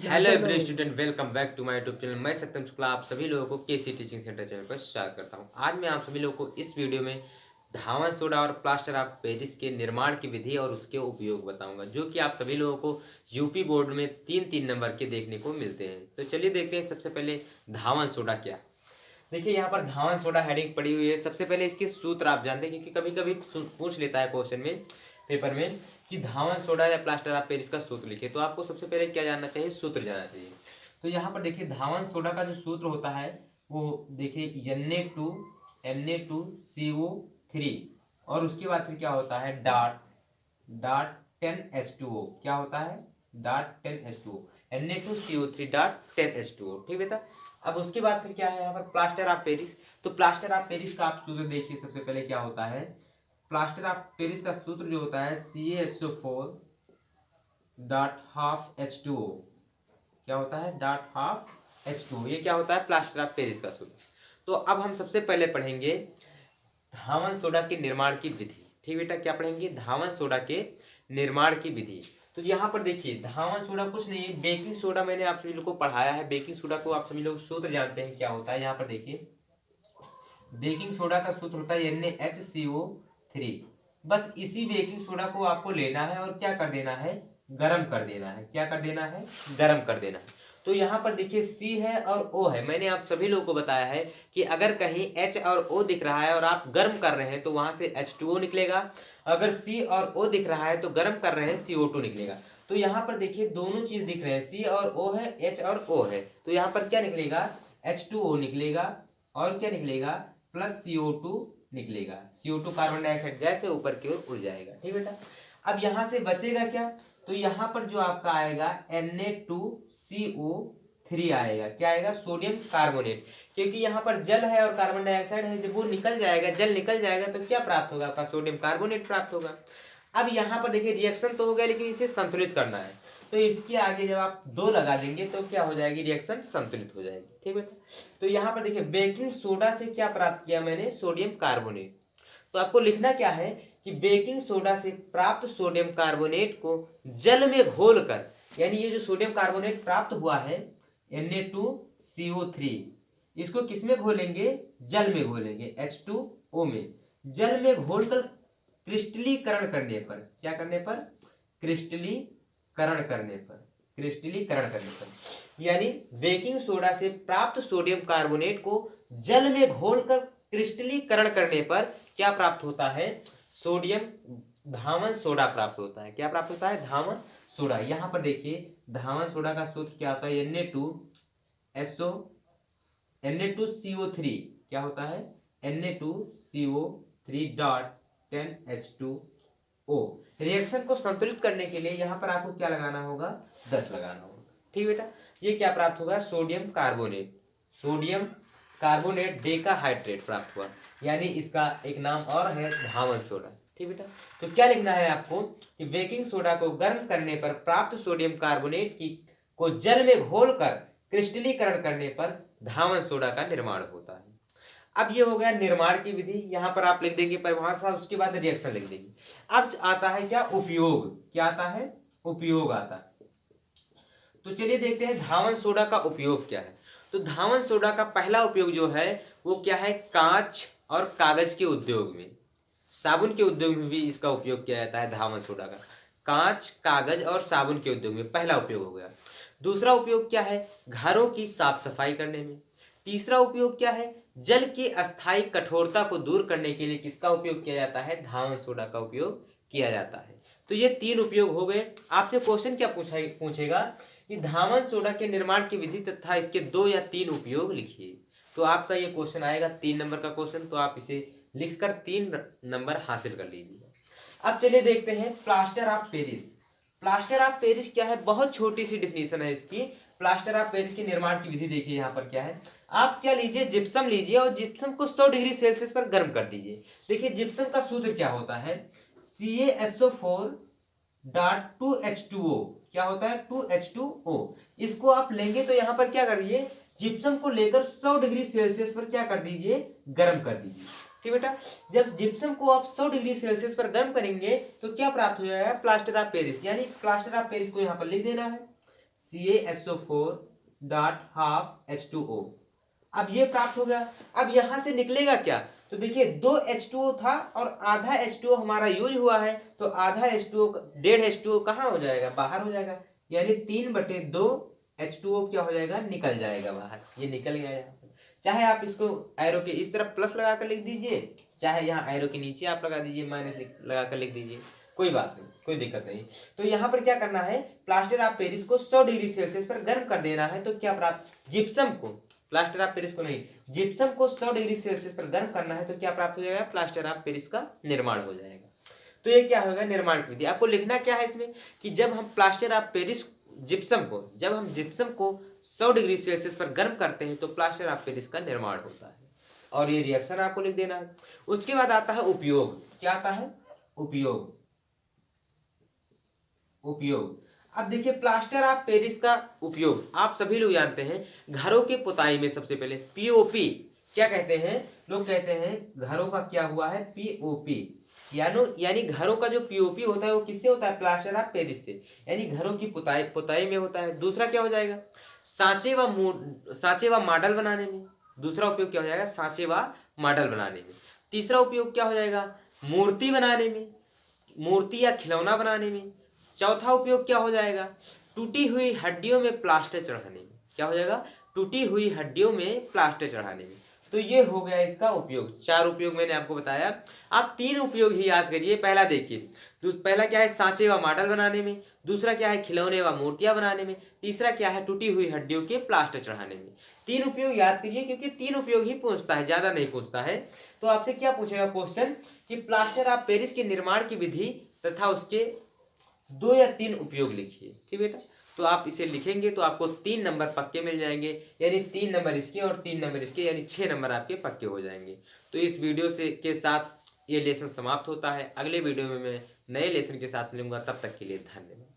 Hello every student, welcome back to my YouTube channel. मैं सत्यम शुक्ला आप सभी लोगों को केसी टीचिंग सेंटर चैनल पर स्वागत करता हूं। आज मैं आप सभी लोगों को इस वीडियो में धावन सोडा और प्लास्टर ऑफ पेरिस के निर्माण की विधि और उसके उपयोग बताऊंगा, जो कि आप सभी लोगों को यूपी बोर्ड में 3-3 नंबर के देखने को मिलते हैं। तो चलिए देखते हैं सबसे पहले धावन सोडा क्या। देखिए यहाँ पर धावन सोडा हेडिंग पड़ी हुई है। सबसे पहले इसके सूत्र आप जानते हैं, क्योंकि कभी कभी पूछ लेता है क्वेश्चन में, पेपर में, कि धावन सोडा या प्लास्टर ऑफ पेरिस का सूत्र लिखे। तो आपको सबसे पहले क्या जानना चाहिए? सूत्र जानना चाहिए। तो यहाँ पर देखिए धावन सोडा का जो सूत्र होता है वो देखिए Na2CO3 और उसके बाद फिर क्या होता है डाट डाट 10H2O। क्या होता है? Dot 10H2O, Na2CO3 dot 10H2O। ठीक बेटा। अब उसके बाद फिर क्या है यहाँ पर प्लास्टर ऑफ पेरिस। तो प्लास्टर ऑफ पेरिस का आप सूत्र देखिए। सबसे पहले क्या होता है प्लास्टर ऑफ पेरिस का सूत्र जो होता है CaSO4 डॉट हाफ H2O। क्या होता है? Dot half H2O। ये क्या होता है? प्लास्टर ऑफ पेरिस का सूत्र। तो अब हम सबसे पहले पढ़ेंगे धावन सोडा के निर्माण की विधि। ठीक बेटा, क्या पढ़ेंगे? धावन सोडा के निर्माण की विधि। तो यहाँ पर देखिए धावन सोडा कुछ नहीं है, बेकिंग सोडा मैंने आप सभी लोग को पढ़ाया है। बेकिंग सोडा को आप सभी लोग सूत्र जानते हैं क्या होता है। यहाँ पर देखिए बेकिंग सोडा का सूत्र होता है NaHCO3। बस इसी बेकिंग सोडा को आपको लेना है और क्या कर देना है? गर्म कर देना है। क्या कर देना है? गर्म कर देना है। तो यहाँ पर देखिए C है और O है। मैंने आप सभी लोगों को बताया है कि अगर कहीं H और O दिख रहा है और आप गर्म कर रहे हैं तो वहां से H2O निकलेगा। अगर C और O दिख रहा है तो गर्म कर रहे हैं CO2 निकलेगा। तो यहाँ पर देखिए दोनों चीज दिख रहे हैं, C और O है, H और O है। तो यहाँ पर क्या निकलेगा? H2O निकलेगा और क्या निकलेगा? प्लस CO2 निकलेगा। CO2 कार्बन डाइऑक्साइड गैस है, ऊपर की ओर उड़ जाएगा। ठीक बेटा। अब यहां से बचेगा क्या? तो यहाँ पर जो आपका आएगा Na2CO3 आएगा। क्या आएगा? Sodium carbonate. क्योंकि यहाँ पर जल है और कार्बन डाइऑक्साइड है, जब वो निकल जाएगा, जल निकल जाएगा तो क्या प्राप्त होगा? आपका सोडियम कार्बोनेट प्राप्त होगा। अब यहाँ पर देखिए रिएक्शन तो हो गया, लेकिन इसे संतुलित करना है। तो इसके आगे जब आप 2 लगा देंगे तो क्या हो जाएगी? रिएक्शन संतुलित हो जाएगी। ठीक है। तो यहाँ पर देखिए बेकिंग सोडा से क्या प्राप्त किया मैंने? Sodium carbonate. तो आपको लिखना क्या है कि बेकिंग सोडा से प्राप्त सोडियम कार्बोनेट को जल में घोलकर, यानी ये जो सोडियम कार्बोनेट प्राप्त हुआ है Na2CO3, इसको किसमें घोलेंगे? जल में घोलेंगे, H2O में। जल में घोलकर क्रिस्टलीकरण करने पर, क्या करने पर? क्रिस्टलीकरण करने पर, क्रिस्टलीकरण करने पर, यानी बेकिंग सोडा से प्राप्त सोडियम कार्बोनेट को जल में घोलकर क्रिस्टलीकरण करने पर क्या प्राप्त होता है? सोडियम धावन सोडा प्राप्त होता है। क्या प्राप्त होता है? धावन सोडा। यहां पर देखिए धावन सोडा का सूत्र क्या होता है? Na2CO3। क्या होता है? Na2CO3 dot 10H2O। रिएक्शन को संतुलित करने के लिए यहाँ पर आपको क्या लगाना होगा? 10 लगाना होगा। ठीक बेटा। ये क्या प्राप्त होगा? Sodium carbonate. Sodium carbonate decahydrate प्राप्त हुआ, यानी इसका एक नाम और है धावन सोडा। ठीक बेटा। तो क्या लिखना है आपको कि बेकिंग सोडा को गर्म करने पर प्राप्त सोडियम कार्बोनेट की को जल में घोलकर क्रिस्टलीकरण करने पर धावन सोडा का निर्माण होता है। अब ये हो गया निर्माण की विधि। यहां पर आप लिख देंगे परिभाषा, उसके बाद रिएक्शन लिख देंगे। अब आता है क्या? उपयोग। क्या आता है? उपयोग आता है। तो चलिए देखते हैं धावन सोडा का उपयोग क्या है। तो धावन सोडा का पहला उपयोग जो है वो क्या है? कांच और कागज के उद्योग में, साबुन के उद्योग में भी इसका उपयोग किया जाता है धावन सोडा का। कांच, कागज और साबुन के उद्योग में पहला उपयोग हो गया। दूसरा उपयोग क्या है? घरों की साफ सफाई करने में। तीसरा उपयोग क्या है? जल की अस्थायी कठोरता को दूर करने के लिए किसका उपयोग किया जाता है? धावन सोडा का उपयोग किया जाता है। तो ये 3 उपयोग हो गए। आपसे क्वेश्चन क्या पूछेगा कि धावन सोडा के निर्माण की विधि तथा इसके 2 या 3 उपयोग लिखिए। तो आपका ये क्वेश्चन आएगा 3 नंबर का क्वेश्चन। तो आप इसे लिखकर 3 नंबर हासिल कर लीजिए। अब चलिए देखते हैं plaster of Paris. Plaster of Paris क्या है? बहुत छोटी सी डिफिनीशन है इसकी। प्लास्टर ऑफ पेरिस के निर्माण की विधि देखिए यहाँ पर क्या है। आप क्या लीजिए? जिप्सम लीजिए और जिप्सम को 100 डिग्री सेल्सियस पर गर्म कर दीजिए। देखिए जिप्सम का सूत्र क्या होता है? CaSO4 dot 2H2O। क्या होता है? 2H2O। इसको आप लेंगे तो यहाँ पर क्या करिए? जिप्सम को लेकर 100 डिग्री सेल्सियस पर क्या कर दीजिए? गर्म कर दीजिए। ठीक बेटा। जब जिप्सम को आप 100 डिग्री सेल्सियस पर गर्म करेंगे तो क्या प्राप्त हो जाएगा? Plaster of Paris. यानी प्लास्टर ऑफ पेरिस को यहाँ पर लिख देना है CaSO4 डॉट हाफ H2O। अब ये प्राप्त हो गया। अब यहां से निकलेगा क्या, तो देखिए 2 H2O था और आधा H2O हमारा यूज हुआ है, तो आधा H2O 1.5 H2O कहाँ हो जाएगा, बाहर हो जाएगा, यानी 3/2 H2O क्या हो जाएगा, निकल जाएगा बाहर। ये निकल गया यहाँ पर। चाहे आप इसको एरो के इस तरफ प्लस लगा कर लिख दीजिए, चाहे यहाँ एरो के नीचे आप लगा दीजिए माइनस लगा कर लिख दीजिए, कोई बात नहीं, कोई दिक्कत नहीं। तो यहाँ पर क्या करना है, प्लास्टर ऑफ पेरिस को 100 डिग्री सेल्सियस पर गर्म कर देना है। तो क्या प्राप्त, जिप्सम को, प्लास्टर ऑफ पेरिस को नहीं, जिप्सम को 100 डिग्री सेल्सियस पर गर्म करना है। तो क्या प्राप्त हो जाएगा, प्लास्टर ऑफ पेरिस का निर्माण हो जाएगा। तो ये क्या होगा, निर्माण की विधि। आपको लिखना क्या है इसमें कि जब हम प्लास्टर ऑफ पेरिस जिप्सम को, जब हम जिप्सम को 100 डिग्री सेल्सियस पर गर्म करते हैं तो प्लास्टर ऑफ पेरिस का निर्माण होता है, और ये रिएक्शन आपको लिख देना है। उसके बाद आता है उपयोग। क्या आता है, उपयोग। उपयोग, अब देखिए प्लास्टर ऑफ पेरिस का उपयोग आप सभी लोग जानते हैं, घरों के पुताई में सबसे पहले पीओपी, क्या कहते हैं लोग, कहते हैं घरों का क्या हुआ है, पीओपी, यानी घरों का जो पीओपी होता है वो किससे होता है, प्लास्टर ऑफ पेरिस से, यानी घरों की पुताई में होता है। दूसरा क्या हो जाएगा, सांचे व मॉडल बनाने में, दूसरा उपयोग क्या हो जाएगा, सांचे व मॉडल बनाने में। तीसरा उपयोग क्या हो जाएगा, मूर्ति बनाने में, मूर्ति या खिलौना बनाने में। चौथा उपयोग क्या हो जाएगा, टूटी हुई हड्डियों में प्लास्टर चढ़ाने में। क्या हो जाएगा, टूटी हुई हड्डियों में प्लास्टर चढ़ाने में। तो ये हो गया इसका उपयोग। 4 उपयोग मैंने आपको बताया। आप 3 उपयोग ही याद करिए। पहला देखिए, पहला क्या है, सांचे व मॉडल बनाने में, दूसरा क्या है, खिलौने व मूर्तियां बनाने में, तीसरा क्या है, टूटी हुई हड्डियों के प्लास्टर चढ़ाने में। 3 उपयोग याद करिए, क्योंकि 3 उपयोग ही पूछता है, ज्यादा नहीं पूछता है। तो आपसे क्या पूछेगा क्वेश्चन कि प्लास्टर ऑफ पेरिस के निर्माण की विधि तथा उसके 2 या 3 उपयोग लिखिए। ठीक बेटा, तो आप इसे लिखेंगे तो आपको 3 नंबर पक्के मिल जाएंगे, यानी 3 नंबर इसके और 3 नंबर इसके, यानी 6 नंबर आपके पक्के हो जाएंगे। तो इस वीडियो से के साथ ये लेसन समाप्त होता है। अगले वीडियो में मैं नए लेसन के साथ मिलूंगा, तब तक के लिए धन्यवाद।